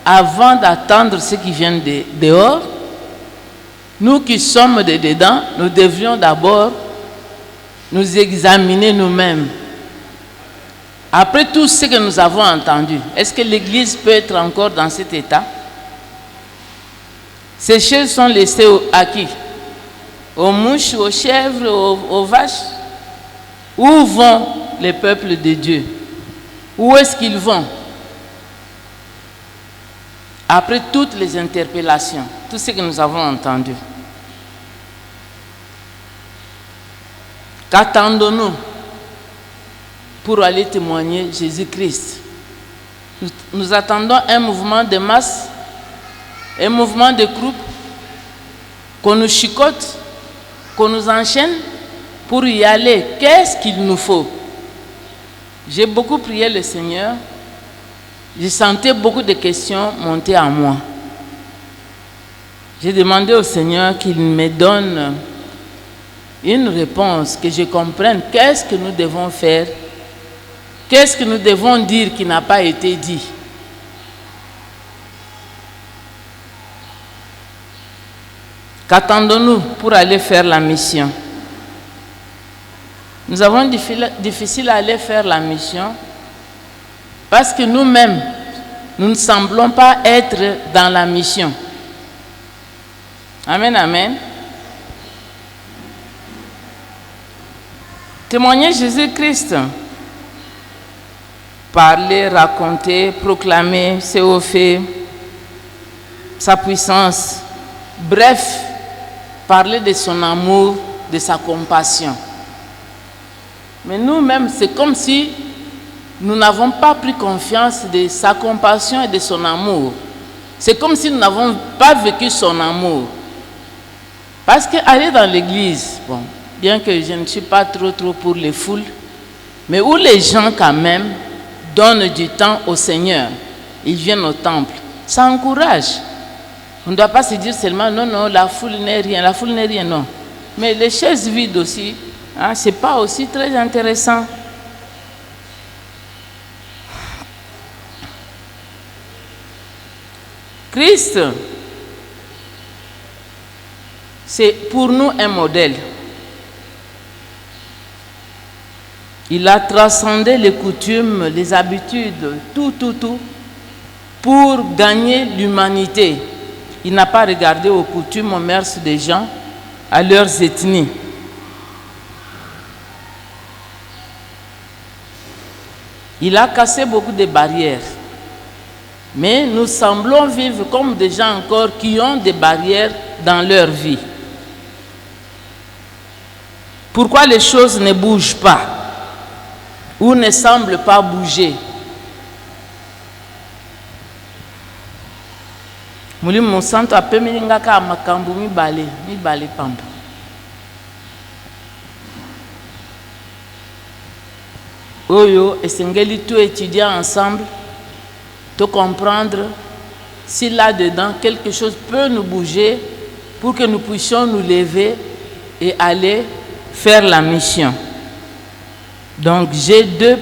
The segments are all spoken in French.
avant d'attendre ceux qui viennent dehors, nous qui sommes de dedans, nous devrions d'abord nous examiner nous-mêmes. Après tout ce que nous avons entendu, est-ce que l'Église peut être encore dans cet état? Ces choses sont laissées à qui? Aux mouches, aux chèvres, aux vaches? Où vont les peuples de Dieu? Où est-ce qu'ils vont? Après toutes les interpellations, tout ce que nous avons entendu. Qu'attendons-nous pour aller témoigner Jésus-Christ? Nous attendons un mouvement de masse, un mouvement de groupe, qu'on nous chicote, qu'on nous enchaîne pour y aller. Qu'est-ce qu'il nous faut? J'ai beaucoup prié le Seigneur. Je sentais beaucoup de questions monter en moi. J'ai demandé au Seigneur qu'il me donne une réponse, que je comprenne qu'est-ce que nous devons faire, qu'est-ce que nous devons dire qui n'a pas été dit. Qu'attendons-nous pour aller faire la mission? Nous avons difficile à aller faire la mission parce que nous-mêmes, nous ne semblons pas être dans la mission. Amen, amen. Témoigner Jésus-Christ. Parler, raconter, proclamer ses hauts faits, sa puissance. Bref, parler de son amour, de sa compassion. Mais nous-mêmes, c'est comme si nous n'avons pas pris confiance de sa compassion et de son amour. C'est comme si nous n'avons pas vécu son amour. Parce qu'aller dans l'église, bon, bien que je ne suis pas trop pour les foules, mais où les gens quand même donnent du temps au Seigneur, ils viennent au temple, ça encourage. On ne doit pas se dire seulement non, non, la foule n'est rien, non. Mais les chaises vides aussi, hein, ce n'est pas aussi très intéressant. Christ, c'est pour nous un modèle. Il a transcendé les coutumes, les habitudes, tout, pour gagner l'humanité. Il n'a pas regardé aux coutumes, aux mœurs des gens, à leurs ethnies. Il a cassé beaucoup de barrières. Mais nous semblons vivre comme des gens encore qui ont des barrières dans leur vie. Pourquoi les choses ne bougent pas ou ne semblent pas bouger? Mulimu santo apemelinga ka makambu mibale pamba. Oyo esengeli tout étudier ensemble, de comprendre si là-dedans quelque chose peut nous bouger pour que nous puissions nous lever et aller faire la mission. Donc j'ai deux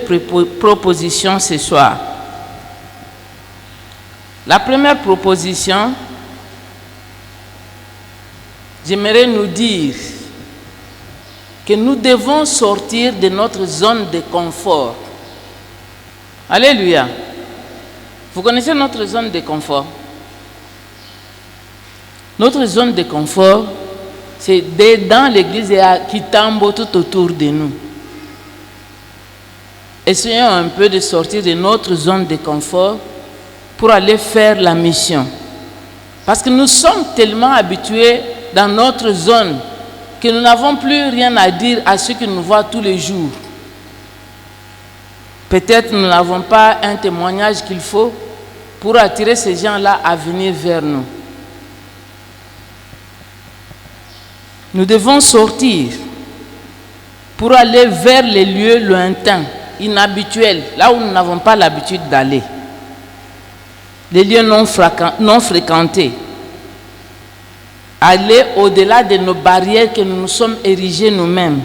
propositions ce soir. La première proposition, j'aimerais nous dire que nous devons sortir de notre zone de confort. Alléluia. Vous connaissez notre zone de confort? Notre zone de confort, c'est dans l'église qui tombe tout autour de nous. Essayons un peu de sortir de notre zone de confort pour aller faire la mission. Parce que nous sommes tellement habitués dans notre zone que nous n'avons plus rien à dire à ceux qui nous voient tous les jours. Peut-être nous n'avons pas un témoignage qu'il faut pour attirer ces gens-là à venir vers nous. Nous devons sortir pour aller vers les lieux lointains, inhabituels, là où nous n'avons pas l'habitude d'aller. Les lieux non fréquentés. Aller au-delà de nos barrières que nous nous sommes érigées nous-mêmes.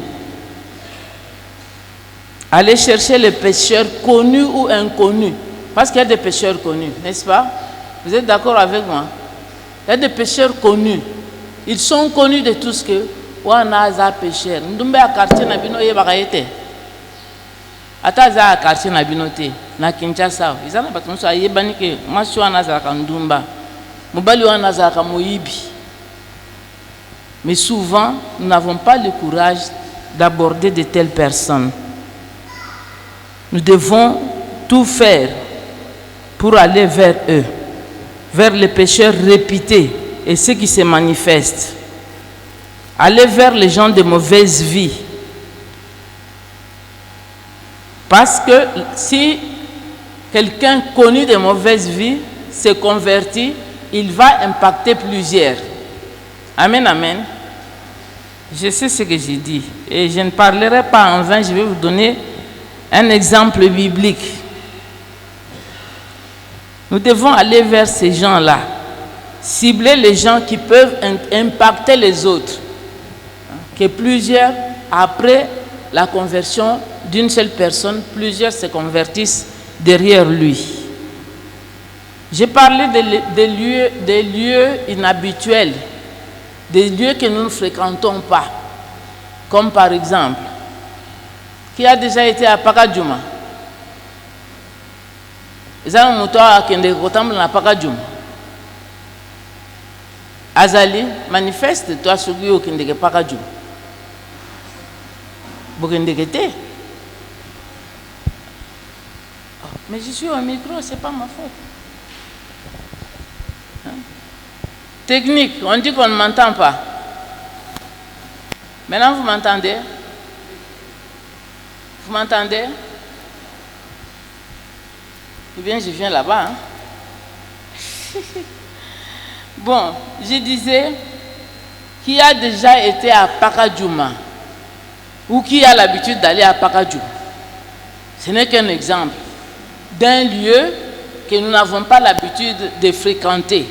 Aller chercher les pécheurs connus ou inconnus. Parce qu'il y a des pécheurs connus, n'est-ce pas? Vous êtes d'accord avec moi? Il y a des pécheurs connus. Ils sont connus de tous que Wanaza pécheur. Nous sommes quartier Nabino Yebarayete. Ataza quartier Nabinote. Na Kinshasa. Ils ont pas tout ça. Yebani que moi je suis Wanaza Kandumba. Mobali Wanaza Kamoyibi. Mais souvent, nous n'avons pas le courage d'aborder de telles personnes. Nous devons tout faire pour aller vers eux, vers les pécheurs répétés et ceux qui se manifestent. Aller vers les gens de mauvaise vie. Parce que si quelqu'un connu de mauvaise vie se convertit, il va impacter plusieurs. Amen, amen. Je sais ce que j'ai dit et je ne parlerai pas en vain, je vais vous donner un exemple biblique. Nous devons aller vers ces gens-là, cibler les gens qui peuvent impacter les autres. Que plusieurs, après la conversion d'une seule personne, plusieurs se convertissent derrière lui. J'ai parlé des lieux inhabituels, des lieux que nous ne fréquentons pas, comme par exemple, qui a déjà été à Pakadjouma. Ezana muto akende kotambola na Pakadjouma. Azali, manifeste-toi soki okendeke Pakadjouma. Bokendeke te. Mais je suis au micro, c'est pas ma faute. Technique, on dit qu'on ne m'entend pas. Maintenant, vous m'entendez? Vous m'entendez? Ou bien je viens là-bas. Hein? Bon, je disais qui a déjà été à Pakadjouma ou qui a l'habitude d'aller à Pakadjouma. Ce n'est qu'un exemple d'un lieu que nous n'avons pas l'habitude de fréquenter.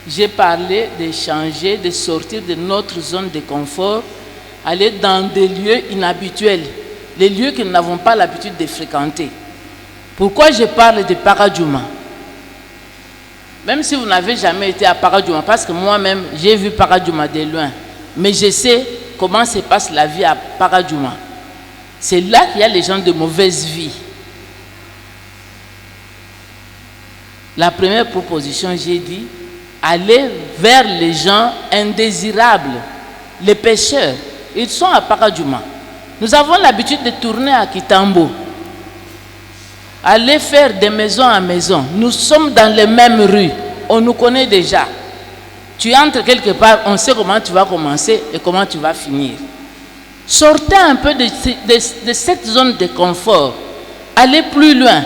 J'ai parlé de changer, de sortir de notre zone de confort, aller dans des lieux inhabituels, les lieux que nous n'avons pas l'habitude de fréquenter. Pourquoi je parle de Pakadjouma? Même si vous n'avez jamais été à Pakadjouma, parce que moi-même, j'ai vu Pakadjouma de loin, mais je sais comment se passe la vie à Pakadjouma. C'est là qu'il y a les gens de mauvaise vie. La première proposition, j'ai dit, aller vers les gens indésirables, les pécheurs. Ils sont à Pakadjouma. Nous avons l'habitude de tourner à Kitambo. Aller faire de maison à maison. Nous sommes dans les mêmes rues. On nous connaît déjà. Tu entres quelque part, on sait comment tu vas commencer et comment tu vas finir. Sortez un peu de cette zone de confort. Allez plus loin.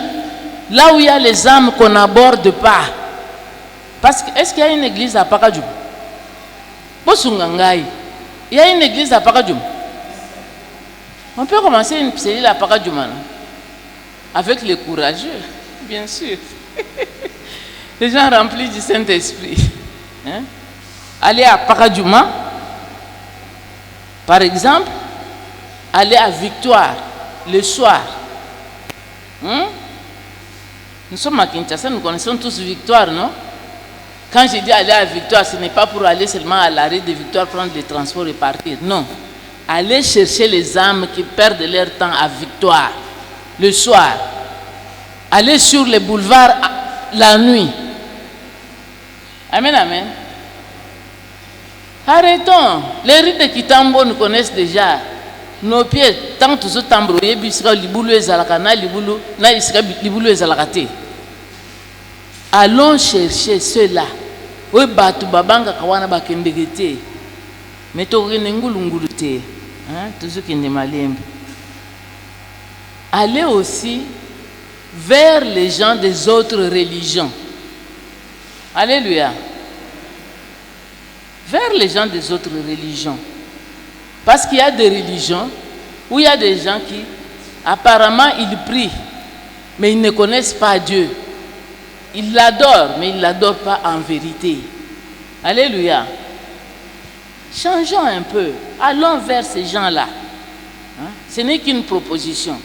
Là où il y a les âmes qu'on n'aborde pas. Parce que, est-ce qu'il y a une église à Pakadjouma? Bosungangai. Il y a une église à Pakadjouma. On peut commencer une cellule à Pakadjouma. Avec les courageux, bien sûr. Les gens remplis du Saint-Esprit. Hein? Aller à Pakadjouma, par exemple, aller à Victoire le soir. Nous sommes à Kinshasa, nous connaissons tous Victoire, non? Quand je dis aller à Victoire, ce n'est pas pour aller seulement à l'arrêt de Victoire, prendre les transports et partir. Non. Aller chercher les âmes qui perdent leur temps à Victoire le soir. Aller sur les boulevards la nuit. Amen, amen. Arrêtons. Les rues de Kitambo nous connaissent déjà. Nos pieds, tant que nous tambrouillés, allons chercher ceux-là. Oui, batu babanga kawana bakendegete. Mais torine ngulungulute. Hein, toujours qui n'est malembe. Allez aussi vers les gens des autres religions. Alléluia. Vers les gens des autres religions. Parce qu'il y a des religions où il y a des gens qui, apparemment, ils prient, mais ils ne connaissent pas Dieu. Ils l'adorent, mais ils ne l'adorent pas en vérité. Alléluia. Changeons un peu. Allons vers ces gens-là. Hein? Ce n'est qu'une proposition.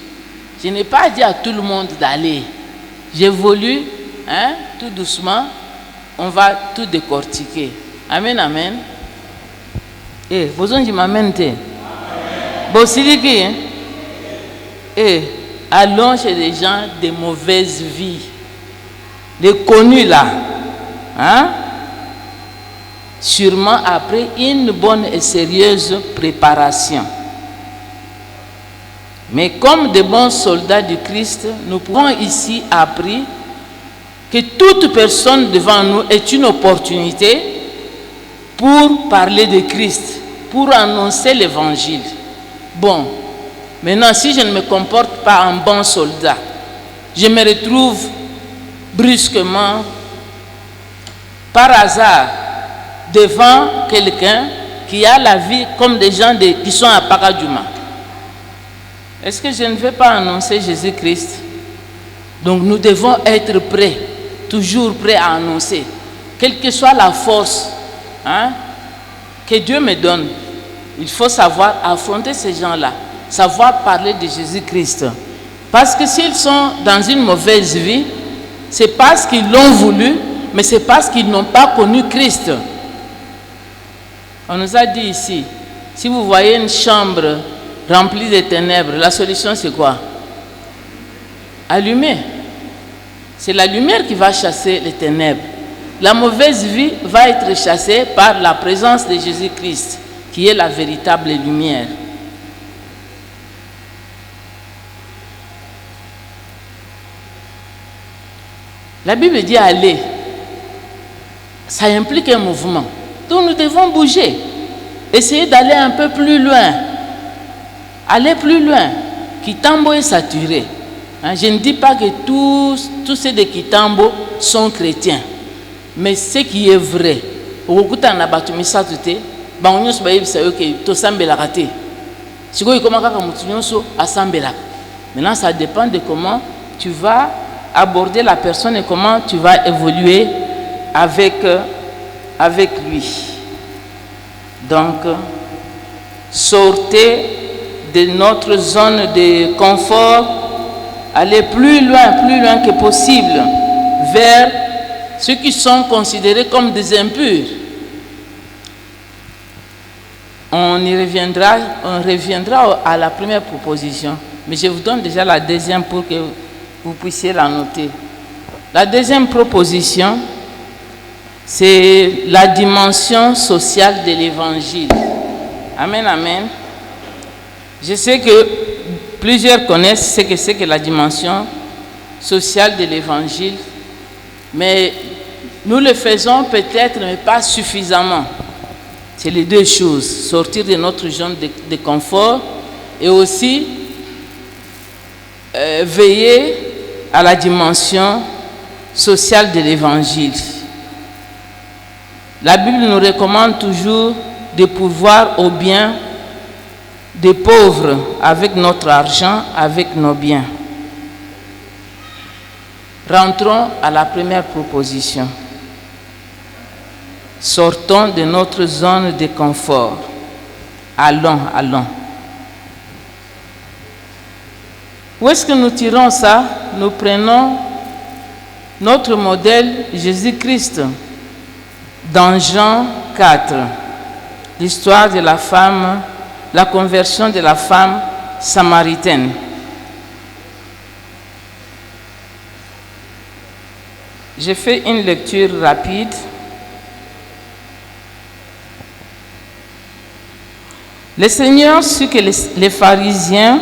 Je n'ai pas dit à tout le monde d'aller. J'évolue, hein, tout doucement, on va tout décortiquer. Amen, amen. Eh, besoin de m'amène. Bon, c'est qui, hein? Eh, allons chez des gens de mauvaise vie. Les connus là. Hein? Sûrement après une bonne et sérieuse préparation. Mais comme de bons soldats du Christ, nous pouvons ici apprendre que toute personne devant nous est une opportunité pour parler de Christ, pour annoncer l'évangile. Bon, maintenant si je ne me comporte pas en bon soldat, je me retrouve brusquement, par hasard, devant quelqu'un qui a la vie comme des gens qui sont à Paraduma. Est-ce que je ne vais pas annoncer Jésus-Christ? Donc nous devons être prêts, toujours prêts à annoncer, quelle que soit la force, hein, que Dieu me donne. Il faut savoir affronter ces gens-là, savoir parler de Jésus-Christ. Parce que s'ils sont dans une mauvaise vie, c'est parce qu'ils l'ont voulu, mais c'est parce qu'ils n'ont pas connu Christ. On nous a dit ici, si vous voyez une chambre remplie de ténèbres, la solution c'est quoi? Allumer. C'est la lumière qui va chasser les ténèbres. La mauvaise vie va être chassée par la présence de Jésus-Christ, qui est la véritable lumière. La Bible dit aller. Ça implique un mouvement. Donc nous devons bouger. Essayer d'aller un peu plus loin. Aller plus loin. Kitambo est saturé. Hein, je ne dis pas que tous ceux de Kitambo sont chrétiens. Mais ce qui est vrai, maintenant ça dépend de comment tu vas aborder la personne et comment tu vas évoluer avec lui. Donc, sortez de notre zone de confort, allez plus loin que possible vers ceux qui sont considérés comme des impurs. On reviendra à la première proposition, mais je vous donne déjà la deuxième pour que vous puissiez la noter. La deuxième proposition, c'est la dimension sociale de l'évangile. Amen, amen. Je sais que plusieurs connaissent ce que c'est que la dimension sociale de l'évangile, mais nous le faisons peut-être, mais pas suffisamment. C'est les deux choses, sortir de notre zone de confort et aussi veiller à la dimension sociale de l'évangile. La Bible nous recommande toujours de pourvoir au bien des pauvres avec notre argent, avec nos biens. Rentrons à la première proposition. Sortons de notre zone de confort. Allons. Où est-ce que nous tirons ça? Nous prenons notre modèle Jésus-Christ dans Jean 4, l'histoire de la femme, la conversion de la femme samaritaine. J'ai fait une lecture rapide. Le Seigneur sut que les pharisiens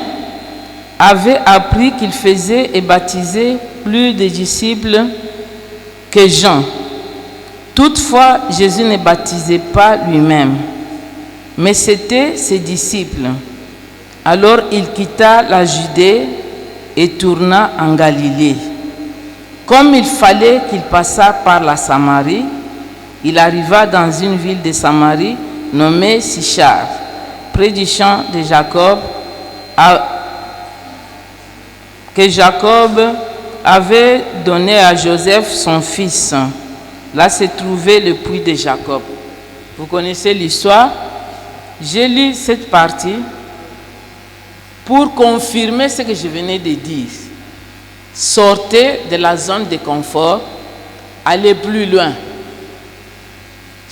avaient appris qu'il faisait et baptisait plus de disciples que Jean. Toutefois, Jésus ne baptisait pas lui-même, mais c'était ses disciples. Alors il quitta la Judée et tourna en Galilée. Comme il fallait qu'il passât par la Samarie, il arriva dans une ville de Samarie nommée Sichar, près du champ de Jacob, que Jacob avait donné à Joseph son fils. Là se trouvait le puits de Jacob. Vous connaissez l'histoire? J'ai lu cette partie pour confirmer ce que je venais de dire. Sortez de la zone de confort, allez plus loin.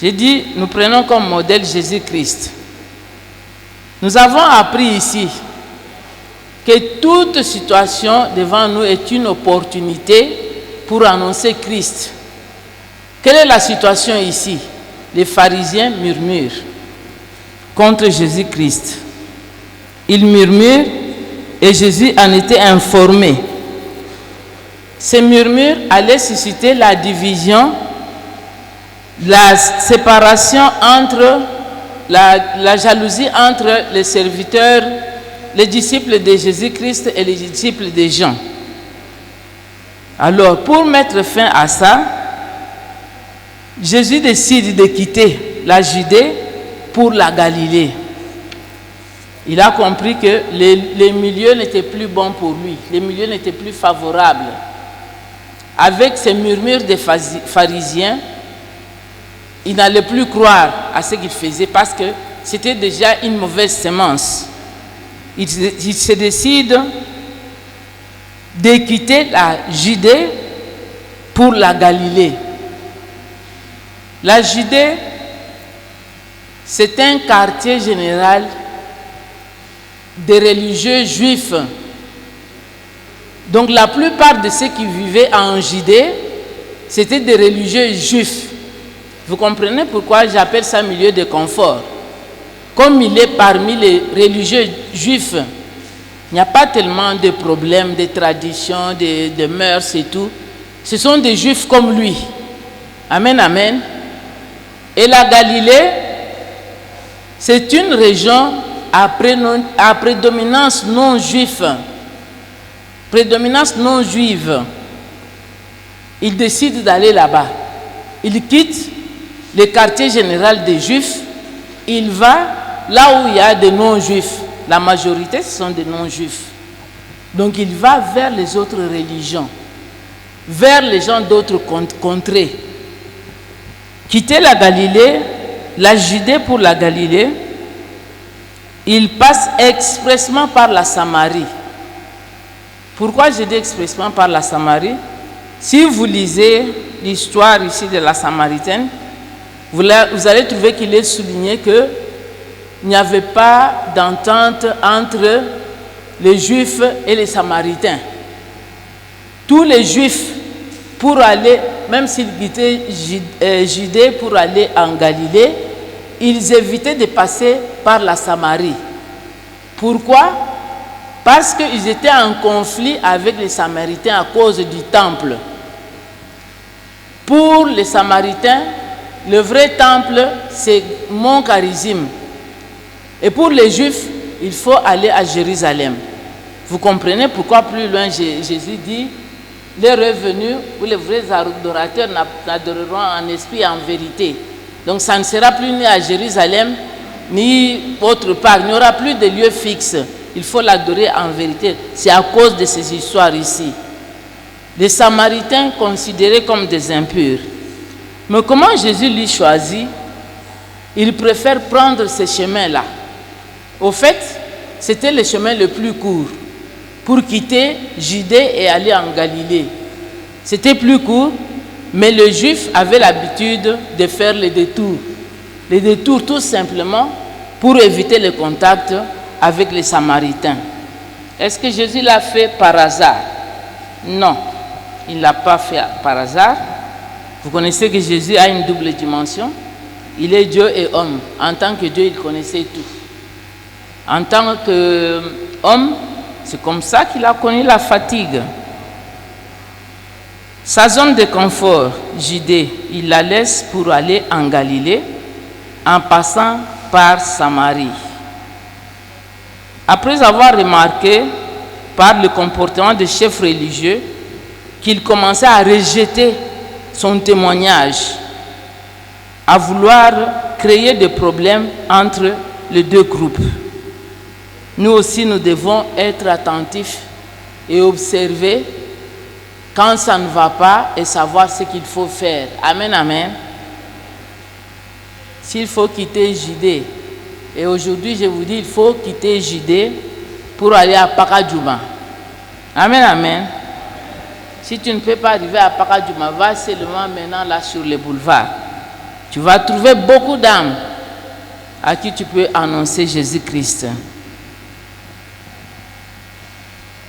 J'ai dit, nous prenons comme modèle Jésus-Christ. Nous avons appris ici que toute situation devant nous est une opportunité pour annoncer Christ. Quelle est la situation ici? Les pharisiens murmurent contre Jésus-Christ. Ils murmurent et Jésus en était informé. Ces murmures allaient susciter la division, la séparation entre, la jalousie entre les serviteurs, les disciples de Jésus-Christ et les disciples de Jean. Alors, pour mettre fin à ça, Jésus décide de quitter la Judée pour la Galilée. Il a compris que les milieux n'étaient plus bons pour lui, les milieux n'étaient plus favorables. Avec ces murmures des pharisiens, il n'allait plus croire à ce qu'il faisait parce que c'était déjà une mauvaise semence. Il se décide de quitter la Judée pour la Galilée. La Judée, c'est un quartier général des religieux juifs. Donc la plupart de ceux qui vivaient en Judée, c'était des religieux juifs. Vous comprenez pourquoi j'appelle ça milieu de confort? Comme il est parmi les religieux juifs, il n'y a pas tellement de problèmes, de traditions, de mœurs et tout. Ce sont des juifs comme lui. Amen, amen. Et la Galilée, c'est une région à prédominance non juive. Prédominance non juive. Il décide d'aller là-bas. Il quitte le quartier général des juifs. Il va là où il y a des non-juifs. La majorité, ce sont des non-juifs. Donc il va vers les autres religions, vers les gens d'autres contrées. Quitter la Galilée, la Judée pour la Galilée, il passe expressément par la Samarie. Pourquoi je dis expressément par la Samarie? Si vous lisez l'histoire ici de la Samaritaine, vous allez trouver qu'il est souligné qu'il n'y avait pas d'entente entre les Juifs et les Samaritains. Tous les Juifs, pour aller, même s'ils quittaient Judée pour aller en Galilée, ils évitaient de passer par la Samarie. Pourquoi? Parce qu'ils étaient en conflit avec les Samaritains à cause du temple. Pour les Samaritains, le vrai temple, c'est Mont Carizim. Et pour les Juifs, il faut aller à Jérusalem. Vous comprenez pourquoi plus loin Jésus dit, les revenus ou les vrais adorateurs n'adoreront en esprit et en vérité. Donc ça ne sera plus ni à Jérusalem, ni autre part. Il n'y aura plus de lieu fixe. Il faut l'adorer en vérité. C'est à cause de ces histoires ici. Les Samaritains considérés comme des impurs. Mais comment Jésus lui choisit? Il préfère prendre ce chemin-là. Au fait, c'était le chemin le plus court pour quitter Judée et aller en Galilée. C'était plus court, mais les Juifs avaient l'habitude de faire les détours. Les détours tout simplement pour éviter le contact avec les Samaritains. Est-ce que Jésus l'a fait par hasard? Non, il ne l'a pas fait par hasard. Vous connaissez que Jésus a une double dimension. Il est Dieu et homme. En tant que Dieu, il connaissait tout. En tant qu'homme, c'est comme ça qu'il a connu la fatigue. Sa zone de confort, Judée, il la laisse pour aller en Galilée en passant par Samarie. Après avoir remarqué par le comportement des chefs religieux qu'il commençait à rejeter son témoignage, à vouloir créer des problèmes entre les deux groupes. Nous aussi, nous devons être attentifs et observer quand ça ne va pas et savoir ce qu'il faut faire. Amen, amen. S'il faut quitter Judée, et aujourd'hui je vous dis, il faut quitter Judée pour aller à Pakadjouma. Amen, amen. Si tu ne peux pas arriver à Pakadjouma, va seulement maintenant là sur les boulevards. Tu vas trouver beaucoup d'âmes à qui tu peux annoncer Jésus-Christ.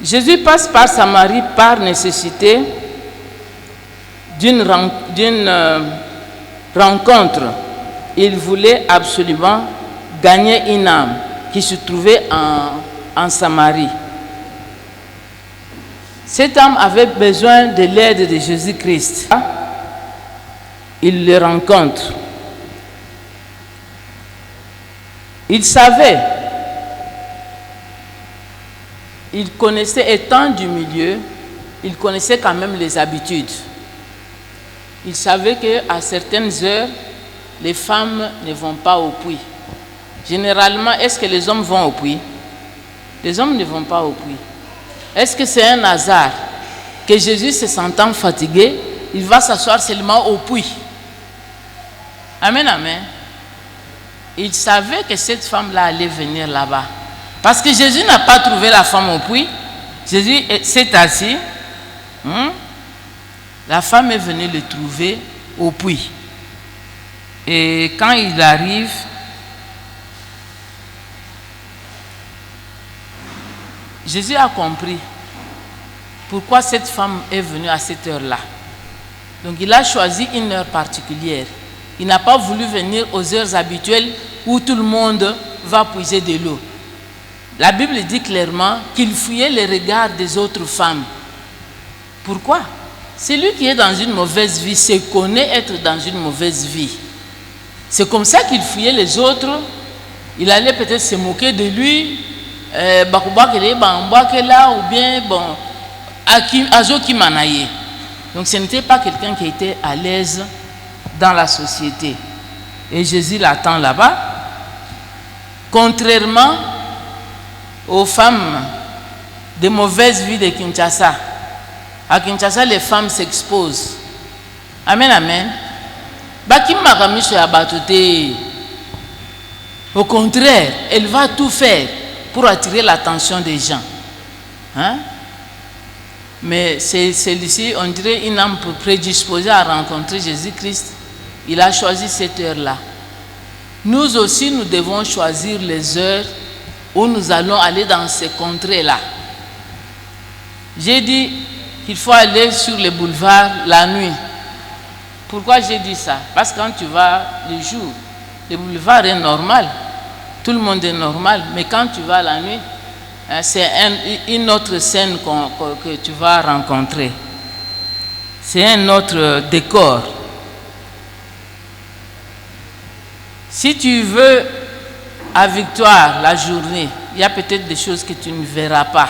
Jésus passe par Samarie par nécessité d'une rencontre. Il voulait absolument gagner une âme qui se trouvait en Samarie. Cette âme avait besoin de l'aide de Jésus-Christ. Il le rencontre. Il savait, il connaissait, étant du milieu, il connaissait quand même les habitudes. Il savait qu'à certaines heures, les femmes ne vont pas au puits. Généralement, est-ce que les hommes vont au puits? Les hommes ne vont pas au puits. Est-ce que c'est un hasard que Jésus, se sentant fatigué, il va s'asseoir seulement au puits? Amen, amen. Il savait que cette femme-là allait venir là-bas. Parce que Jésus n'a pas trouvé la femme au puits. Jésus s'est assis. La femme est venue le trouver au puits. Et quand il arrive, Jésus a compris pourquoi cette femme est venue à cette heure-là. Donc il a choisi une heure particulière. Il n'a pas voulu venir aux heures habituelles où tout le monde va puiser de l'eau. La Bible dit clairement qu'il fuyait les regards des autres femmes. Pourquoi? Celui qui est dans une mauvaise vie se connaît être dans une mauvaise vie. C'est comme ça qu'il fuyait les autres. Il allait peut-être se moquer de lui. Ou bien bon, Azoki Manaye. Donc ce n'était pas quelqu'un qui était à l'aise dans la société. Et Jésus l'attend là-bas. Contrairement aux femmes de mauvaise vie de Kinshasa. À Kinshasa, les femmes s'exposent. Amen, amen. Au contraire, elle va tout faire pour attirer l'attention des gens. Hein? Mais celui-ci, on dirait une âme prédisposée à rencontrer Jésus-Christ. Il a choisi cette heure-là. Nous aussi, nous devons choisir les heures où nous allons aller dans ces contrées-là. J'ai dit qu'il faut aller sur les boulevards la nuit. Pourquoi j'ai dit ça? Parce que quand tu vas le jour, le boulevard est normal. Tout le monde est normal. Mais quand tu vas la nuit, c'est une autre scène que tu vas rencontrer. C'est un autre décor. Si tu veux à Victoire la journée, il y a peut-être des choses que tu ne verras pas.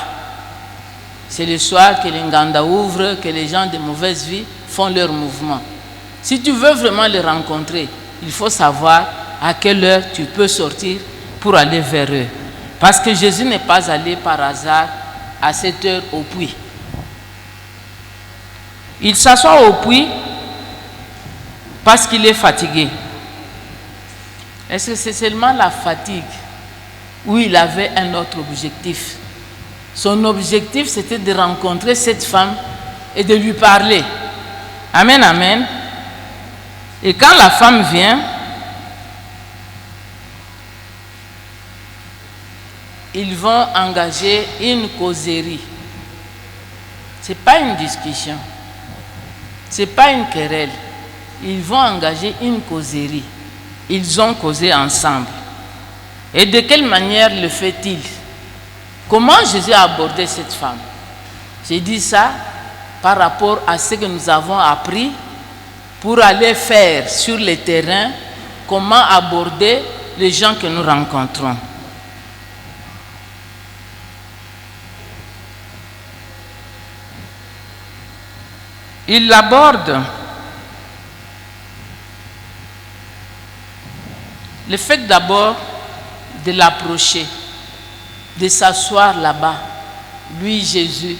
C'est le soir que les Nganda ouvrent, que les gens de mauvaise vie font leur mouvement. Si tu veux vraiment les rencontrer, il faut savoir à quelle heure tu peux sortir pour aller vers eux. Parce que Jésus n'est pas allé par hasard à cette heure au puits. Il s'assoit au puits parce qu'il est fatigué. Est-ce que c'est seulement la fatigue ou il avait un autre objectif? Son objectif, c'était de rencontrer cette femme et de lui parler. Amen, amen. Et quand la femme vient, ils vont engager une causerie. Ce n'est pas une discussion. Ce n'est pas une querelle. Ils vont engager une causerie. Ils ont causé ensemble. Et de quelle manière le fait-il? Comment Jésus a abordé cette femme? J'ai dit ça par rapport à ce que nous avons appris pour aller faire sur le terrain, comment aborder les gens que nous rencontrons. Il l'aborde. Le fait d'abord de l'approcher, de s'asseoir là-bas, lui Jésus,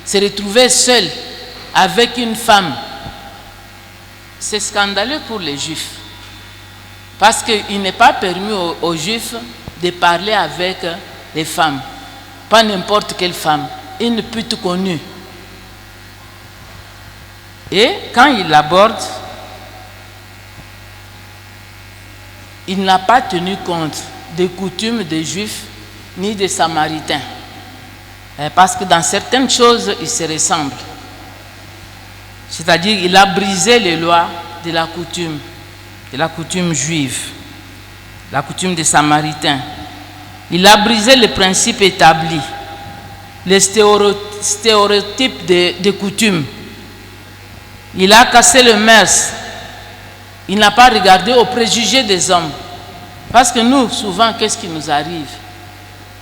se retrouver seul avec une femme, c'est scandaleux pour les Juifs. Parce qu'il n'est pas permis aux Juifs de parler avec les femmes. Pas n'importe quelle femme, une pute connue. Et quand il l'aborde, il n'a pas tenu compte des coutumes des Juifs ni des Samaritains. Parce que dans certaines choses, ils se ressemblent. C'est-à-dire, il a brisé les lois de la coutume juive, la coutume des Samaritains. Il a brisé les principes établis, les stéréotypes de coutumes. Il a cassé le mœurs. Il n'a pas regardé aux préjugés des hommes. Parce que nous, souvent, qu'est-ce qui nous arrive?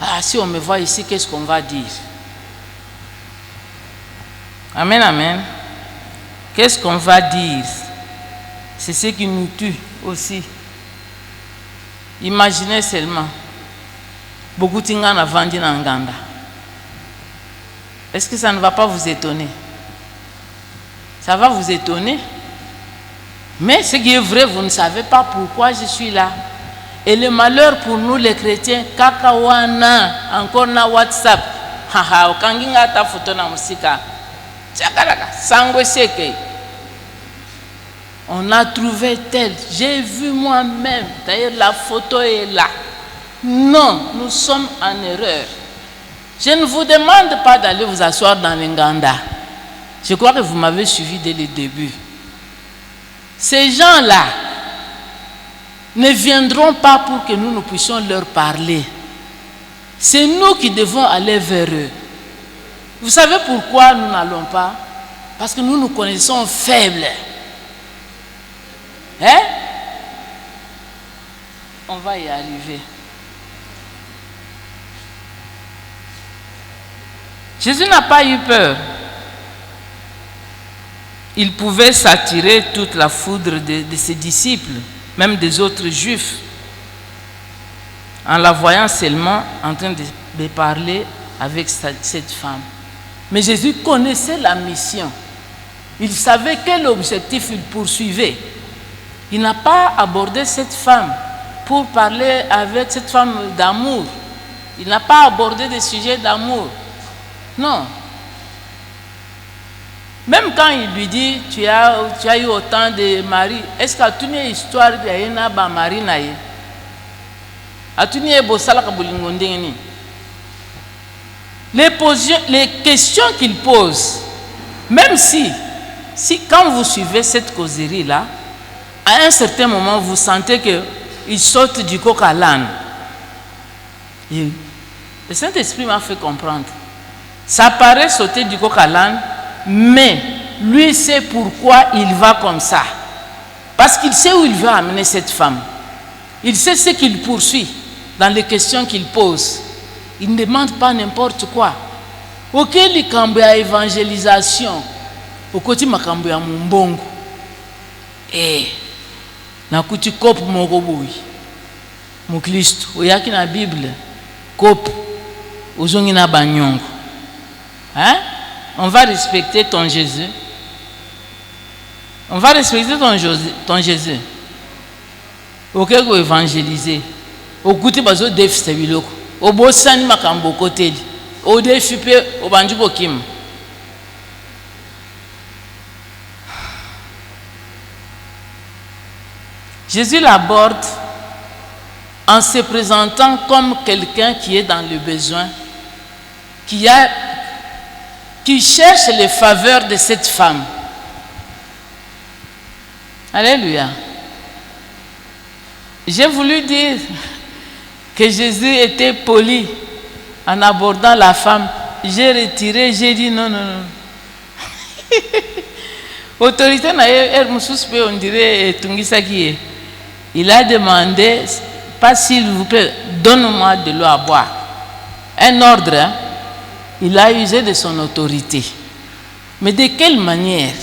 Ah, si on me voit ici, qu'est-ce qu'on va dire? Amen, amen. Qu'est-ce qu'on va dire? C'est ce qui nous tue aussi. Imaginez seulement. Beaucoup de gens ont vendu dans Nganda. Est-ce que ça ne va pas vous étonner? Ça va vous étonner. Mais ce qui est vrai, vous ne savez pas pourquoi je suis là. Et le malheur pour nous les chrétiens, kakawana, encore na WhatsApp. Haha, okanginga ta photo na musika. On a trouvé tel. J'ai vu moi-même. D'ailleurs, la photo est là. Non, nous sommes en erreur. Je ne vous demande pas d'aller vous asseoir dans l'Inganda. Je crois que vous m'avez suivi dès le début. Ces gens-là ne viendront pas pour que nous puissions leur parler. C'est nous qui devons aller vers eux. Vous savez pourquoi nous n'allons pas? Parce que nous nous connaissons faibles. Hein? On va y arriver. Jésus n'a pas eu peur. Il pouvait s'attirer toute la foudre de ses disciples, même des autres juifs, en la voyant seulement en train de parler avec cette femme. Mais Jésus connaissait la mission. Il savait quel objectif il poursuivait. Il n'a pas abordé cette femme pour parler avec cette femme d'amour. Il n'a pas abordé des sujets d'amour. Non. Même quand il lui dit, tu as eu autant de maris, est-ce que tu as une histoire de Yéna Bamari Naye? Les questions qu'il pose, même si quand vous suivez cette causerie-là, à un certain moment, vous sentez qu'il saute du coq à l'âne. Le Saint-Esprit m'a fait comprendre. Ça paraît sauter du coq à l'âne, mais lui sait pourquoi il va comme ça. Parce qu'il sait où il veut amener cette femme. Il sait ce qu'il poursuit dans les questions qu'il pose. Il ne demande pas n'importe quoi. Ok, les cambo à évangélisation. Au côté makambo ya mumbongo. Na kuti kopu moko boyi. Mukristo, oyaki na Bible, kopu ozongi na banyongo. Hein? On va respecter ton Jésus. On va respecter ton Jésus. Ok, go évangéliser. Au kuti bazo defiste biloko. Obosani makambo koteli. O defipe obanju bokim. Jésus l'aborde en se présentant comme quelqu'un qui est dans le besoin, qui cherche les faveurs de cette femme. Alléluia. J'ai voulu dire que Jésus était poli en abordant la femme. J'ai retiré, j'ai dit non. Autorité on dirait Tungisaki. Il a demandé, pas s'il vous plaît, donne-moi de l'eau à boire. Un ordre, hein? Il a usé de son autorité. Mais de quelle manière?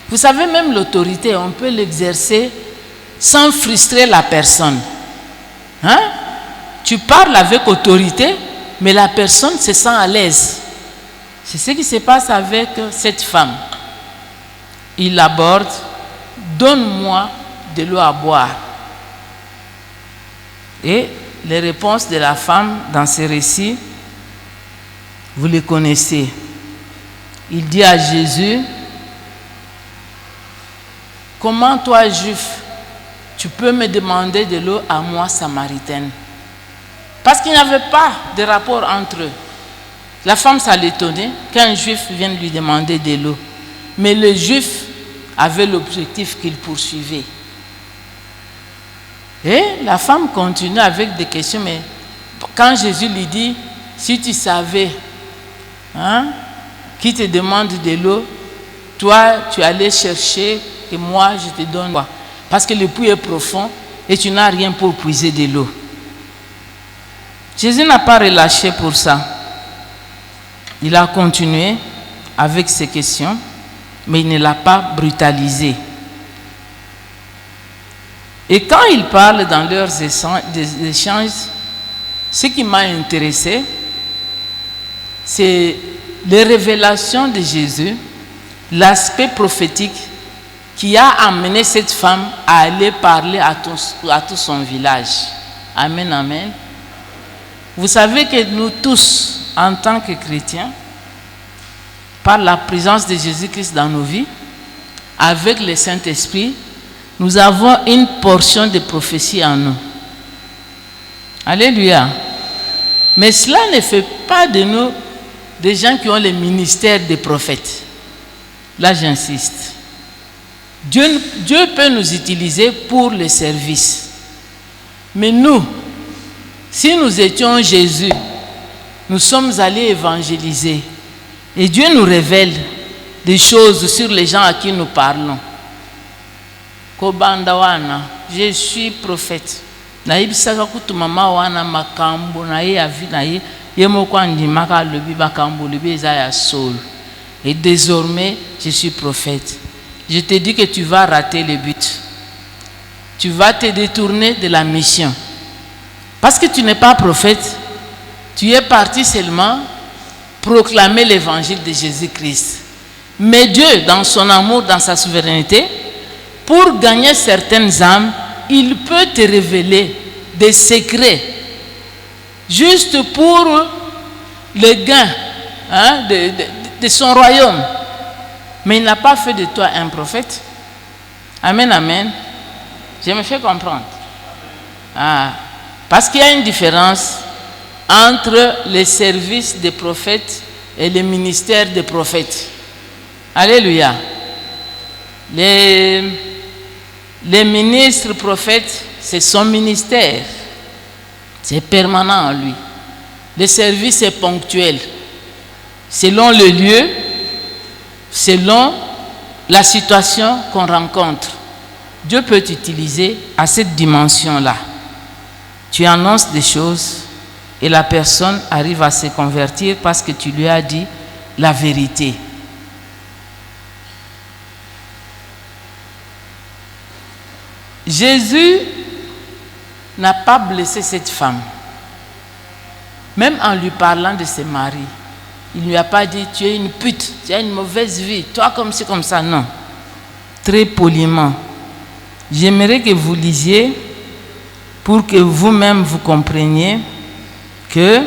Vous savez, même l'autorité, on peut l'exercer sans frustrer la personne. Hein? Tu parles avec autorité, mais la personne se sent à l'aise. C'est ce qui se passe avec cette femme. Il l'aborde, donne-moi de l'eau à boire. Et les réponses de la femme dans ce récit, vous les connaissez. Il dit à Jésus, comment toi, juif, tu peux me demander de l'eau à moi, samaritaine? Parce qu'il n'y avait pas de rapport entre eux. La femme, ça l'étonnait qu'un juif vienne lui demander de l'eau. Mais le juif avait l'objectif qu'il poursuivait. Et la femme continue avec des questions, mais quand Jésus lui dit, si tu savais qui te demande de l'eau, toi, tu allais chercher et moi, je te donne quoi? Parce que le puits est profond et tu n'as rien pour puiser de l'eau. Jésus n'a pas relâché pour ça. Il a continué avec ses questions, mais il ne l'a pas brutalisé. Et quand il parle dans leurs échanges, ce qui m'a intéressé, c'est les révélations de Jésus, l'aspect prophétique qui a amené cette femme à aller parler à tout son village. Amen, amen. Vous savez que nous tous, en tant que chrétiens, par la présence de Jésus-Christ dans nos vies, avec le Saint-Esprit, nous avons une portion de prophétie en nous. Alléluia. Mais cela ne fait pas de nous des gens qui ont le ministère des prophètes. Là, j'insiste. Dieu peut nous utiliser pour le service. Mais nous, si nous étions Jésus, nous sommes allés évangéliser. Et Dieu nous révèle des choses sur les gens à qui nous parlons. Kobandawana, je suis prophète. Naibisaka kutumama wana makambo na ye avi na ye yemoko ndimaka lobi makambo lobi ezaya sol. Et désormais, je suis prophète. Je te dis que tu vas rater le but. Tu vas te détourner de la mission. Parce que tu n'es pas prophète, tu es parti seulement proclamer l'évangile de Jésus-Christ. Mais Dieu, dans son amour, dans sa souveraineté, pour gagner certaines âmes, il peut te révéler des secrets juste pour le gain de son royaume. Mais il n'a pas fait de toi un prophète. Amen, amen. Je me fais comprendre. Parce qu'il y a une différence entre les services des prophètes et le ministère des prophètes. Alléluia. Les ministres prophètes, c'est son ministère. C'est permanent en lui. Le service est ponctuel. Selon le lieu, selon la situation qu'on rencontre. Dieu peut t'utiliser à cette dimension-là. Tu annonces des choses et la personne arrive à se convertir parce que tu lui as dit la vérité. Jésus n'a pas blessé cette femme. Même en lui parlant de ses maris, il ne lui a pas dit tu es une pute, tu as une mauvaise vie, toi comme ci, comme ça, non. Très poliment. J'aimerais que vous lisiez pour que vous-même vous compreniez que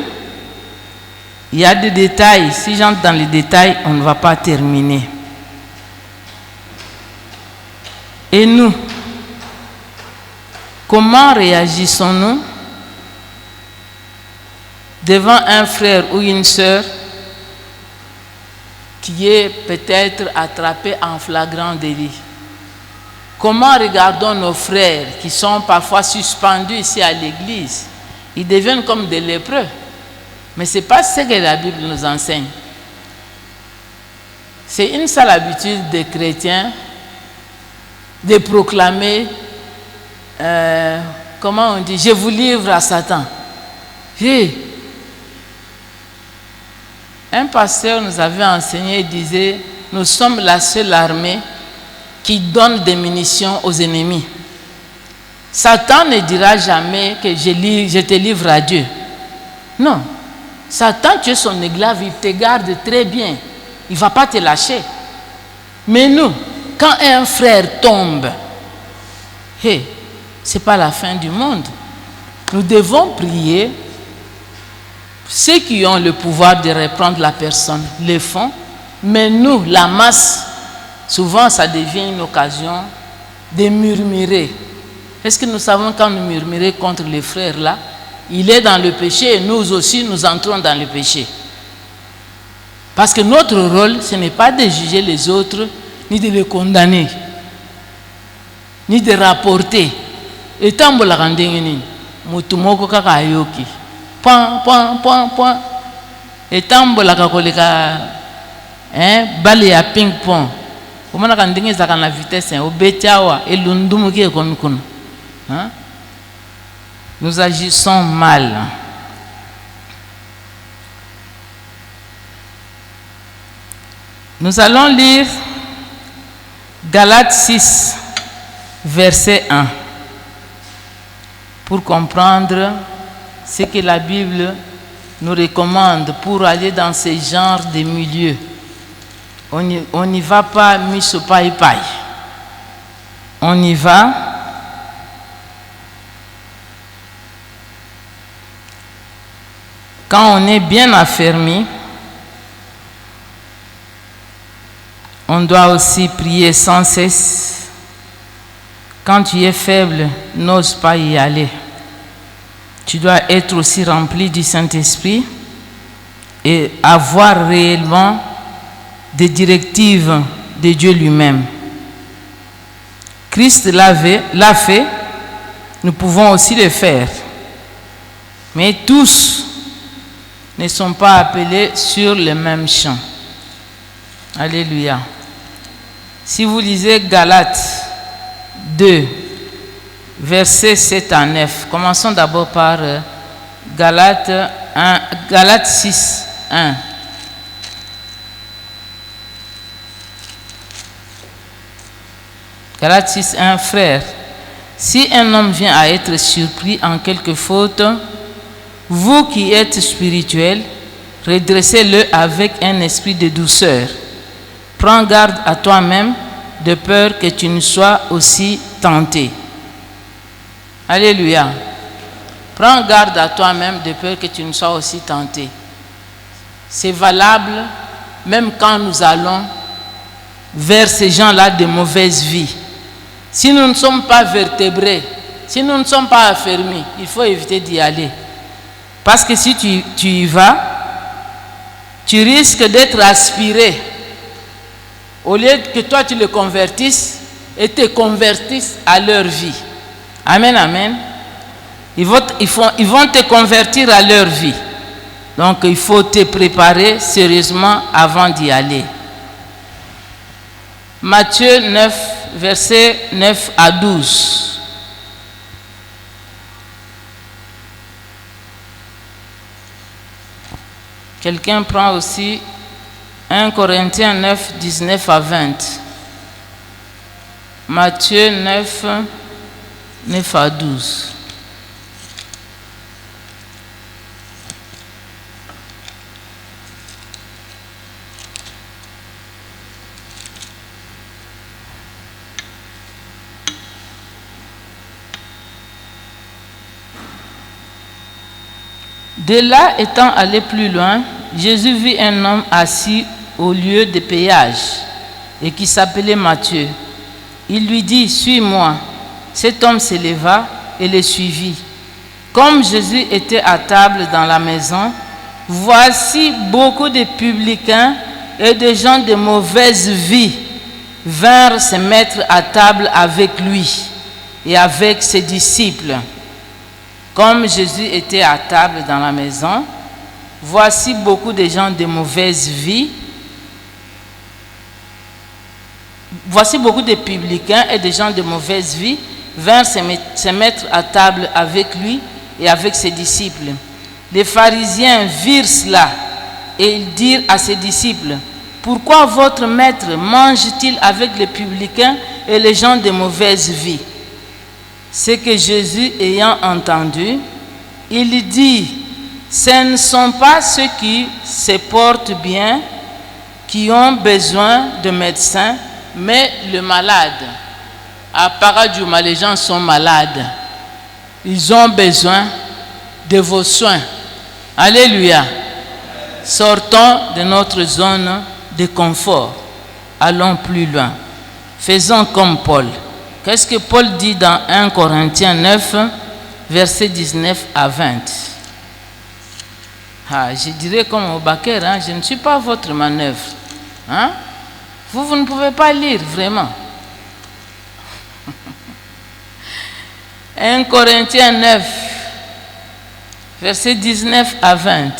il y a des détails. Si j'entre dans les détails, on ne va pas terminer. Et nous, comment réagissons-nous devant un frère ou une sœur qui est peut-être attrapé en flagrant délit? Comment regardons nos frères qui sont parfois suspendus ici à l'église? Ils deviennent comme des lépreux. Mais ce n'est pas ce que la Bible nous enseigne. C'est une seule habitude des chrétiens de proclamer, comment on dit, je vous livre à Satan. Un pasteur nous avait enseigné, il disait, nous sommes la seule armée qui donne des munitions aux ennemis. Satan ne dira jamais que je te livre à Dieu. Non. Satan, tu es son esclave, il te garde très bien. Il ne va pas te lâcher. Mais nous, quand un frère tombe, ce n'est pas la fin du monde. Nous devons prier. Ceux qui ont le pouvoir de reprendre la personne le font. Mais nous, la masse, souvent ça devient une occasion de murmurer. Est-ce que nous savons quand nous murmurons contre les frères là, il est dans le péché et nous aussi nous entrons dans le péché. Parce que notre rôle, ce n'est pas de juger les autres, ni de les condamner, ni de rapporter. Et tant que la rendez mutumoko kaka ayoki, point. Et tant que la kakoleka, bali ya ping pong. Comment la rendez ça la vitesse, au betiawa et l'undumuki comme kun. Nous agissons mal. Nous allons lire Galates 6, verset 1, pour comprendre ce que la Bible nous recommande pour aller dans ce genre de milieu. On n'y va pas miso paille. On y va quand on est bien affermi. On doit aussi prier sans cesse. Quand tu es faible, n'ose pas y aller. Tu dois être aussi rempli du Saint-Esprit et avoir réellement des directives de Dieu lui-même. Christ l'a fait, nous pouvons aussi le faire. Mais tous ne sont pas appelés sur le même champ. Alléluia. Si vous lisez Galates 2, versets 7 à 9, commençons d'abord par Galates 6, 1. Galates 6, 1, frère, si un homme vient à être surpris en quelque faute, vous qui êtes spirituels, redressez-le avec un esprit de douceur. Prends garde à toi-même, de peur que tu ne sois aussi tenté. Alléluia. Prends garde à toi-même, de peur que tu ne sois aussi tenté. C'est valable même quand nous allons vers ces gens-là de mauvaise vie. Si nous ne sommes pas vertébrés, si nous ne sommes pas affermis, il faut éviter d'y aller. Parce que si tu y vas, tu risques d'être aspiré. Au lieu que toi tu les convertisses et te convertisses à leur vie. Amen, amen. Ils vont te convertir à leur vie. Donc il faut te préparer sérieusement avant d'y aller. Matthieu 9, versets 9 à 12. Quelqu'un prend aussi 1 Corinthiens 9, 19 à 20. Matthieu 9, 9 à 12. De là, étant allé plus loin, Jésus vit un homme assis au lieu de péage et qui s'appelait Matthieu. Il lui dit, suis-moi. Cet homme se leva et le suivit. Comme Jésus était à table dans la maison, voici beaucoup de publicains et de gens de mauvaise vie vinrent se mettre à table avec lui et avec ses disciples. Comme Jésus était à table dans la maison, voici beaucoup de gens de mauvaise vie. Voici beaucoup de publicains et de gens de mauvaise vie vinrent se mettre à table avec lui et avec ses disciples. Les pharisiens virent cela et ils dirent à ses disciples, « Pourquoi votre maître mange-t-il avec les publicains et les gens de mauvaise vie ?» C'est que Jésus, ayant entendu, il dit, « Ce ne sont pas ceux qui se portent bien qui ont besoin de médecins, mais le malade. » À Paradjouma, les gens sont malades. Ils ont besoin de vos soins. Alléluia. Sortons de notre zone de confort. Allons plus loin. Faisons comme Paul. Qu'est-ce que Paul dit dans 1 Corinthiens 9, versets 19 à 20? Je dirais comme au Baker, je ne suis pas votre manœuvre. Vous ne pouvez pas lire vraiment. 1 Corinthiens 9, versets 19 à 20.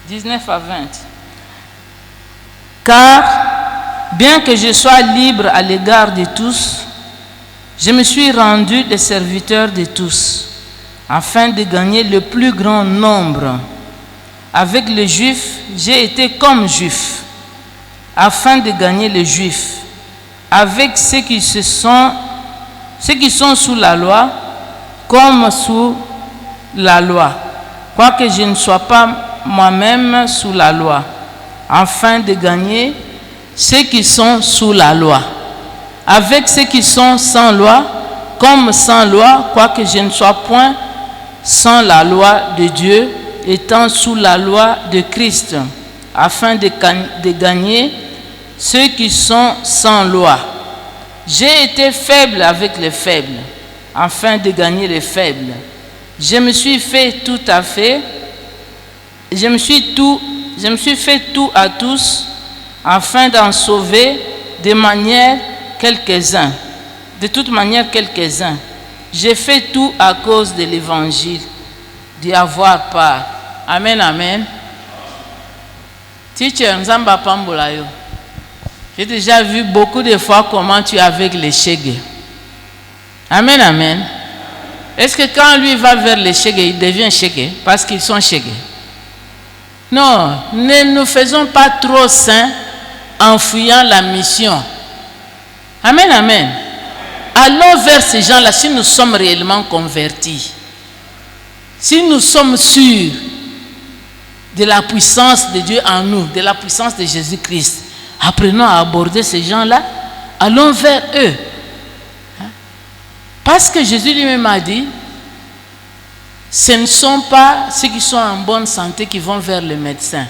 « 19 à 20. Car, bien que je sois libre à l'égard de tous, je me suis rendu le serviteur de tous, afin de gagner le plus grand nombre. Avec les Juifs, j'ai été comme Juif, afin de gagner les Juifs. Avec ceux qui sont sous la loi, comme sous la loi, quoique je ne sois pas moi-même sous la loi, afin de gagner ceux qui sont sous la loi. Avec ceux qui sont sans loi, comme sans loi, quoique je ne sois point sans la loi de Dieu, étant sous la loi de Christ, afin de gagner ceux qui sont sans loi. J'ai été faible avec les faibles, afin de gagner les faibles. Je me suis fait tout à tous, afin d'en sauver de toute manière quelques-uns. J'ai fait tout à cause de l'évangile, d'y avoir part. Amen, amen. Teacher Nzamba Pambolayo, j'ai déjà vu beaucoup de fois comment tu es avec les shege. Amen, amen. Est-ce que quand lui va vers les shege, il devient shege parce qu'ils sont shege? Non, ne nous faisons pas trop saints en fuyant la mission. Amen, amen. Allons vers ces gens-là si nous sommes réellement convertis. Si nous sommes sûrs de la puissance de Dieu en nous, de la puissance de Jésus-Christ, apprenons à aborder ces gens-là, allons vers eux. Parce que Jésus lui-même a dit, ce ne sont pas ceux qui sont en bonne santé qui vont vers le médecin.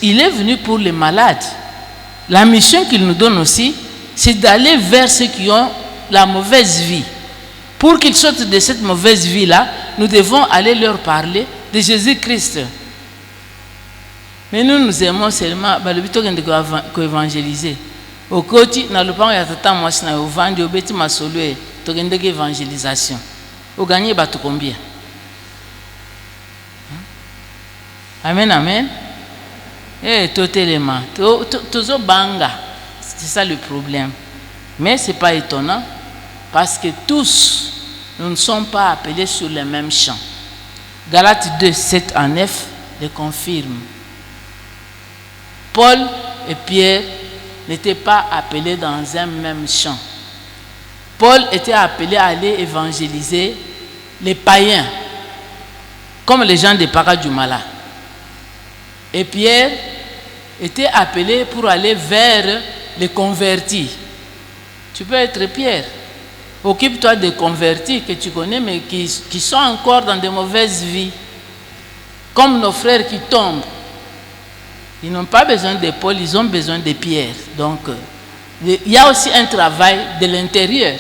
Il est venu pour les malades. La mission qu'il nous donne aussi, c'est d'aller vers ceux qui ont la mauvaise vie. Pour qu'ils sortent de cette mauvaise vie-là, nous devons aller leur parler de Jésus-Christ. Mais nous aimons seulement évangéliser. Au côté, dans le plan, il y a tant de gens qui ont vendu au bêtis masolé, tu as une évangélisation. Au gagné, tu combien? Amen, amen. Eh, totalement. Toujours banga. C'est ça le problème. Mais ce n'est pas étonnant parce que tous, nous ne sommes pas appelés sur le même champ. Galates 2, 7 à 9 le confirme. Paul et Pierre n'étaient pas appelés dans un même champ. Paul était appelé à aller évangéliser les païens, comme les gens de Paradjumala. Et Pierre était appelé pour aller vers les convertis. Tu peux être Pierre. Occupe-toi des convertis que tu connais, mais qui sont encore dans de mauvaises vies. Comme nos frères qui tombent. Ils n'ont pas besoin de Paul, ils ont besoin de Pierre. Donc, il y a aussi un travail de l'intérieur.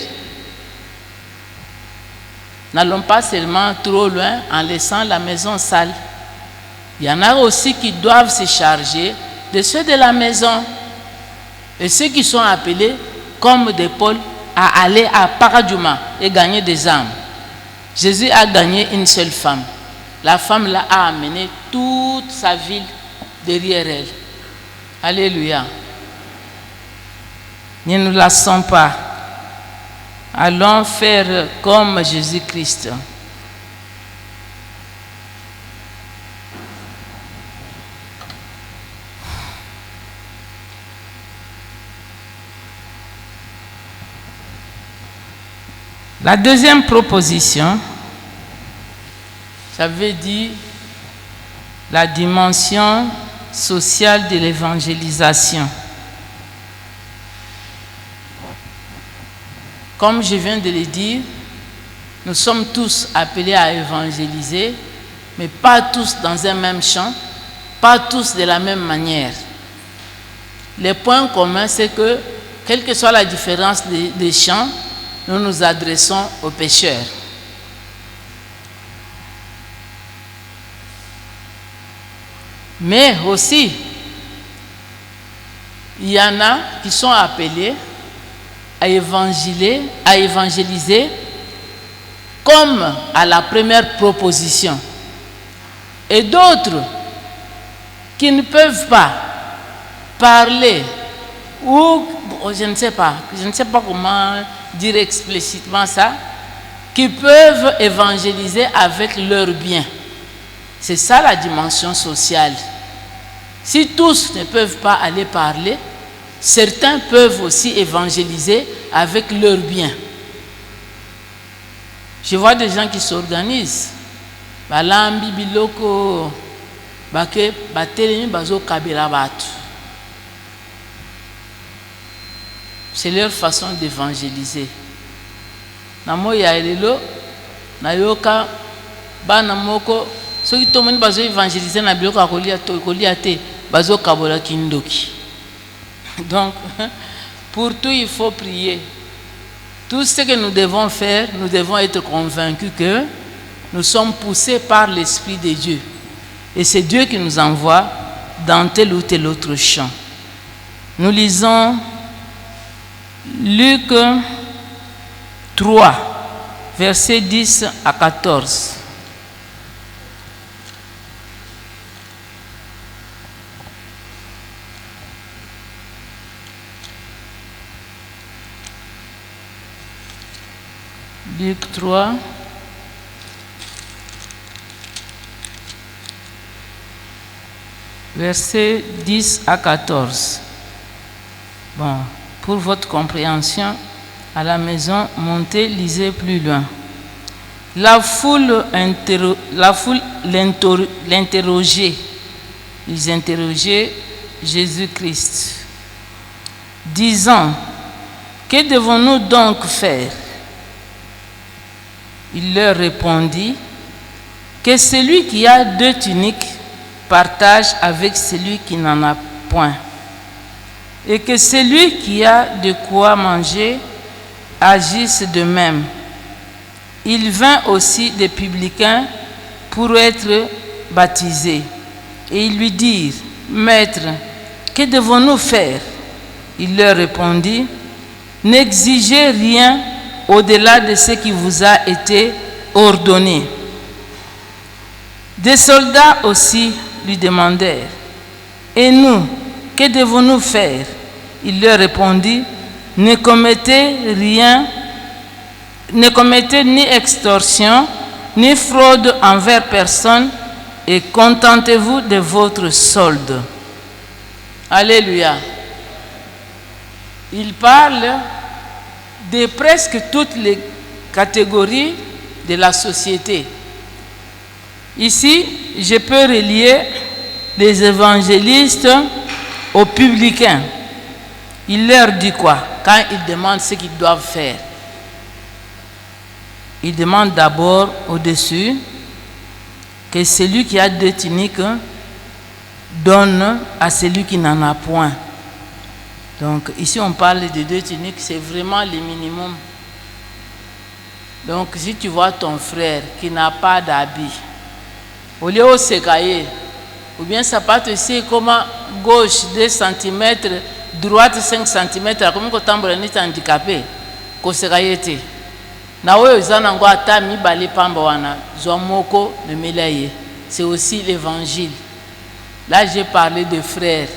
N'allons pas seulement trop loin en laissant la maison sale. Il y en a aussi qui doivent se charger de ceux de la maison. Et ceux qui sont appelés, comme des Paul, à aller à Paradjuma et gagner des âmes. Jésus a gagné une seule femme. La femme là a amené toute sa ville derrière elle. Alléluia. Ne nous lassons pas. Allons faire comme Jésus-Christ. La deuxième proposition, ça veut dire la dimension sociale de l'évangélisation. Comme je viens de le dire, nous sommes tous appelés à évangéliser, mais pas tous dans un même champ, pas tous de la même manière. Le point commun, c'est que, quelle que soit la différence des champs, nous nous adressons aux pécheurs. Mais aussi, il y en a qui sont appelés à évangéliser comme à la première proposition. Et d'autres qui ne peuvent pas parler ou, je ne sais pas comment dire explicitement ça, qui peuvent évangéliser avec leurs biens. C'est ça la dimension sociale. Si tous ne peuvent pas aller parler, certains peuvent aussi évangéliser avec leurs biens. Je vois des gens qui s'organisent. Balambi biloko bake batelemi bazo kabela batu. C'est leur façon d'évangéliser. Namo ya elelo na yoka bana moko soki tomoni bazo évangéliser na biloko akolia to kolia te bazo kabola kindoki. Donc pour tout il faut prier. Tout ce que nous devons faire, nous devons être convaincus que nous sommes poussés par l'Esprit de Dieu. Et c'est Dieu qui nous envoie dans tel ou tel autre champ. Nous lisons Luc 3, versets 10 à 14. Luc 3, versets 10 à 14. Bon, pour votre compréhension, à la maison, montez, lisez plus loin. La foule l'interrogeait. Ils interrogeaient Jésus-Christ, disant, que devons-nous donc faire? Il leur répondit, que celui qui a 2 tuniques partage avec celui qui n'en a point, et que celui qui a de quoi manger agisse de même. Il vint aussi des publicains pour être baptisés, et ils lui dirent, Maître, que devons-nous faire? Il leur répondit, n'exigez rien au-delà de ce qui vous a été ordonné. Des soldats aussi lui demandèrent, et nous, que devons-nous faire? Il leur répondit, ne commettez ni extorsion, ni fraude envers personne, et contentez-vous de votre solde. Alléluia. Il parle de presque toutes les catégories de la société. Ici, je peux relier les évangélistes aux publicains. Il leur dit quoi? Quand ils demandent ce qu'ils doivent faire, il demande d'abord au-dessus que celui qui a 2 tuniques donne à celui qui n'en a point. Donc ici on parle de 2 tuniques, c'est vraiment le minimum. Donc si tu vois ton frère qui n'a pas d'habit, au lieu de se cailler, ou bien ça peut être comment gauche 2 cm, droite 5 cm, comme quand on est handicapé, qu'on se caille. C'est aussi l'évangile. Là j'ai parlé de frères,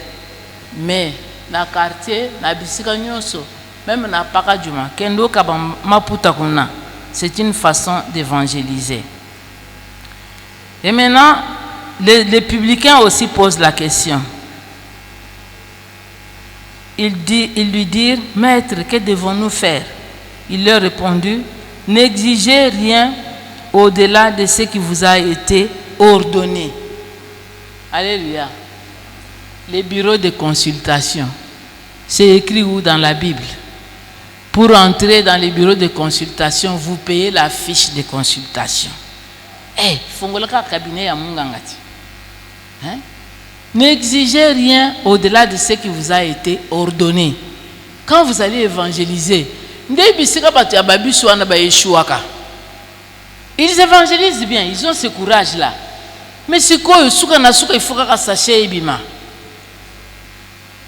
mais dans le quartier, dans bisika nyonso, même dans Pakadjuma, kendo kabam maputa kuna, c'est une façon d'évangéliser. Et maintenant, les publicains aussi posent la question. Ils lui dirent, Maître, que devons-nous faire? Il leur répondit, n'exigez rien au-delà de ce qui vous a été ordonné. Alléluia. Les bureaux de consultation. C'est écrit où dans la Bible? Pour entrer dans les bureaux de consultation, vous payez la fiche de consultation. Fongolaka cabinet ya mungangati. N'exigez rien au-delà de ce qui vous a été ordonné. Quand vous allez évangéliser, ils évangélisent bien, ils ont ce courage-là. Mais c'est quoi, il faut que sachet bima.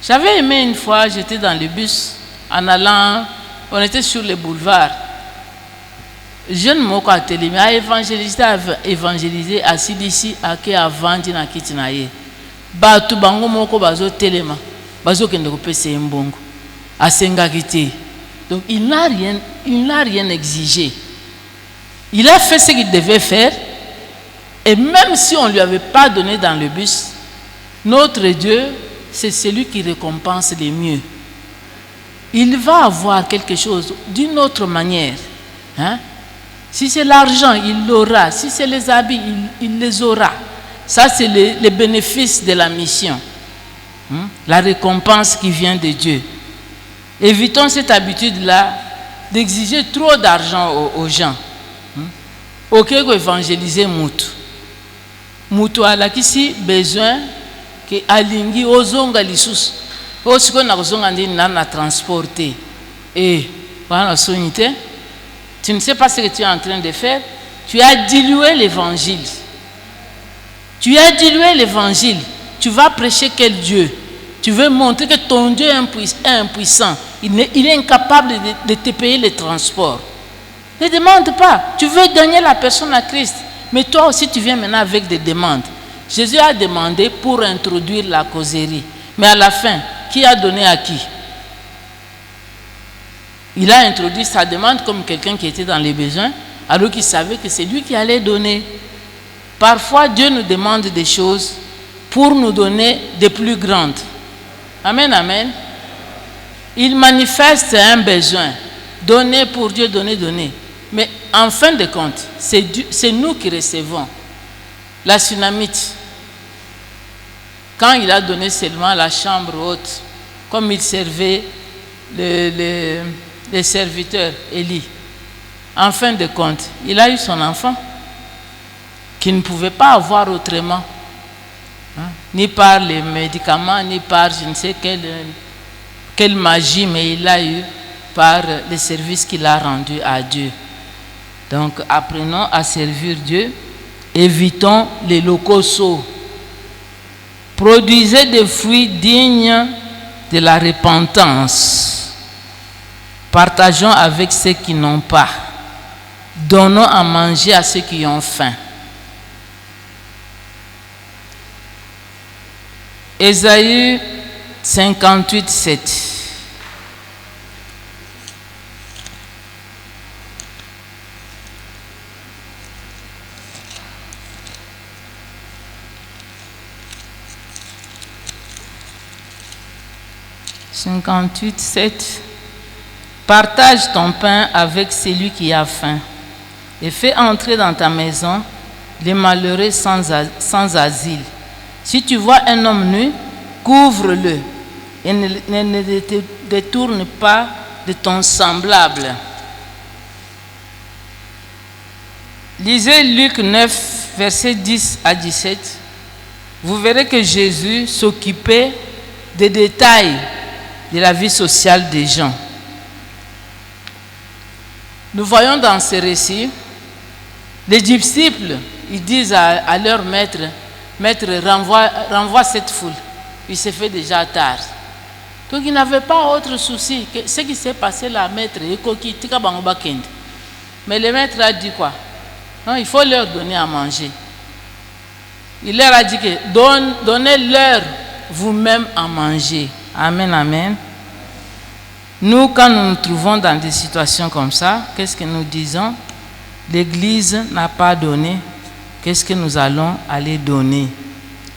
J'avais aimé une fois, j'étais dans le bus, en allant, on était sur le boulevard. Jeune moko a télé, a évangélisé à Sidisi, à qui a vendu na kitinaye. Batu bango moko bazo telema, bazo kende ko pese mbongo, a sengakiti. Donc il n'a rien exigé. Il a fait ce qu'il devait faire, et même si on ne lui avait pas donné dans le bus, notre Dieu, c'est celui qui récompense les mieux. Il va avoir quelque chose d'une autre manière. Si c'est l'argent, il l'aura. Si c'est les habits, il les aura. Ça, c'est les bénéfices de la mission. La récompense qui vient de Dieu. Évitons cette habitude-là d'exiger trop d'argent aux gens. Ok, évangéliser Moutou. Moutou a ici besoin que alingi ozonga lisusu. Osiko na kozonga ndini na transporter. Et voilà sonité. Tu ne sais pas ce que tu es en train de faire. Tu as dilué l'évangile. Tu as dilué l'évangile. Tu vas prêcher quel Dieu? Tu veux montrer que ton Dieu est impuissant. Il est incapable de te payer les transports. Ne demande pas. Tu veux gagner la personne à Christ. Mais toi aussi, tu viens maintenant avec des demandes. Jésus a demandé pour introduire la causerie. Mais à la fin, qui a donné à qui? Il a introduit sa demande comme quelqu'un qui était dans les besoins, alors qu'il savait que c'est lui qui allait donner. Parfois, Dieu nous demande des choses pour nous donner des plus grandes. Amen, amen. Il manifeste un besoin. Donner pour Dieu, donner, donner. Mais en fin de compte, c'est nous qui recevons. La Sunamite, quand il a donné seulement la chambre haute, comme il servait les serviteurs, Élie, en fin de compte, il a eu son enfant, qu'il ne pouvait pas avoir autrement, ni par les médicaments, ni par je ne sais quelle magie, mais il l'a eu par les services qu'il a rendus à Dieu. Donc, apprenons à servir Dieu, évitons les locaux sots. Produisez des fruits dignes de la repentance. Partageons avec ceux qui n'ont pas. Donnons à manger à ceux qui ont faim. Ésaïe 58, 7. Partage ton pain avec celui qui a faim et fais entrer dans ta maison les malheureux sans asile. Si tu vois un homme nu, couvre-le et ne te détourne pas de ton semblable. Lisez Luc 9, versets 10 à 17. Vous verrez que Jésus s'occupait des détails de la vie sociale des gens. Nous voyons dans ce récit, les disciples, ils disent à leur maître, maître, renvoie cette foule. Il s'est fait déjà tard. Donc il n'avait pas autre souci. Que ce qui s'est passé là, maître, mais le maître a dit quoi? Non, il faut leur donner à manger. Il leur a dit que donnez-leur vous-même à manger. Amen, amen. Nous, quand nous nous trouvons dans des situations comme ça, qu'est-ce que nous disons? L'Église n'a pas donné. Qu'est-ce que nous allons aller donner?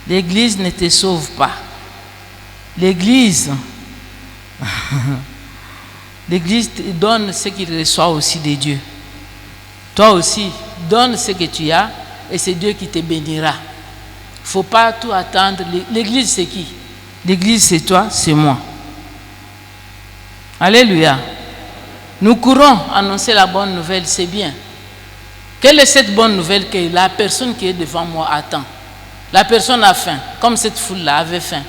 L'Église ne te sauve pas. L'Église, l'Église te donne ce qu'il reçoit aussi de Dieu. Toi aussi, donne ce que tu as et c'est Dieu qui te bénira. Il ne faut pas tout attendre. L'Église, c'est qui? L'église, c'est toi, c'est moi. Alléluia. Nous courons annoncer la bonne nouvelle, c'est bien. Quelle est cette bonne nouvelle que la personne qui est devant moi attend? La personne a faim, comme cette foule-là avait faim.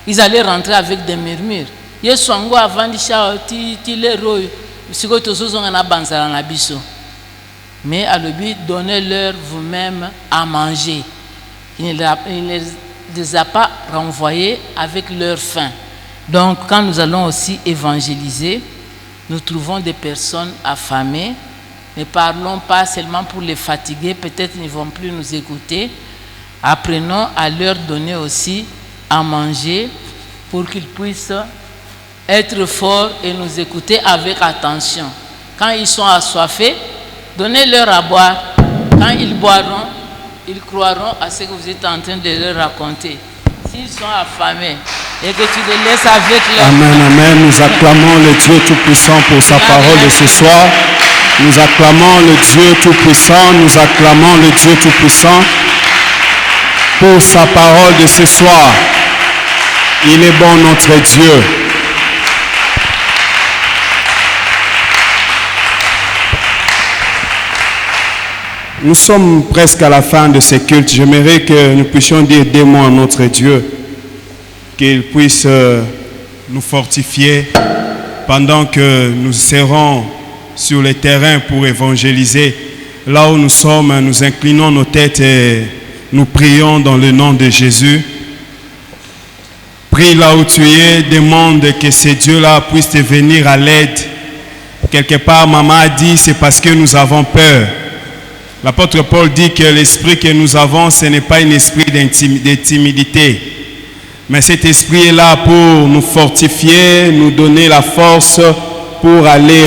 Ils allaient rentrer avec des murmures. Mais à l'objet, donnez-leur vous-même à manger. Il ne les a pas renvoyés avec leur faim. Donc, quand nous allons aussi évangéliser, nous trouvons des personnes affamées. Ne parlons pas seulement pour les fatiguer, peut-être ils ne vont plus nous écouter. Apprenons à leur donner aussi à manger pour qu'ils puissent être forts et nous écouter avec attention. Quand ils sont assoiffés, donnez-leur à boire. Quand ils boiront, ils croiront à ce que vous êtes en train de leur raconter. S'ils sont affamés et que tu les laisses avec leur... Amen, amen. Nous acclamons le Dieu Tout-Puissant pour sa parole de ce soir. Nous acclamons le Dieu Tout-Puissant. Nous acclamons le Dieu Tout-Puissant pour sa parole de ce soir. Il est bon, notre Dieu. Nous sommes presque à la fin de ce culte. J'aimerais que nous puissions dire des mots à notre Dieu, qu'il puisse nous fortifier pendant que nous serons sur le terrain pour évangéliser. Là où nous sommes, nous inclinons nos têtes et nous prions dans le nom de Jésus. Prie là où tu es, demande que ce Dieu-là puisse te venir à l'aide. Quelque part, maman a dit, c'est parce que nous avons peur. L'apôtre Paul dit que l'esprit que nous avons, ce n'est pas un esprit de timidité. Mais cet esprit est là pour nous fortifier, nous donner la force pour aller.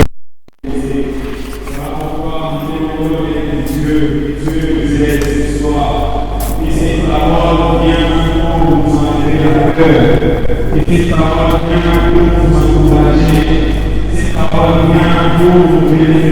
Cette parole vient pour nous encourager. Cette parole vient pour nous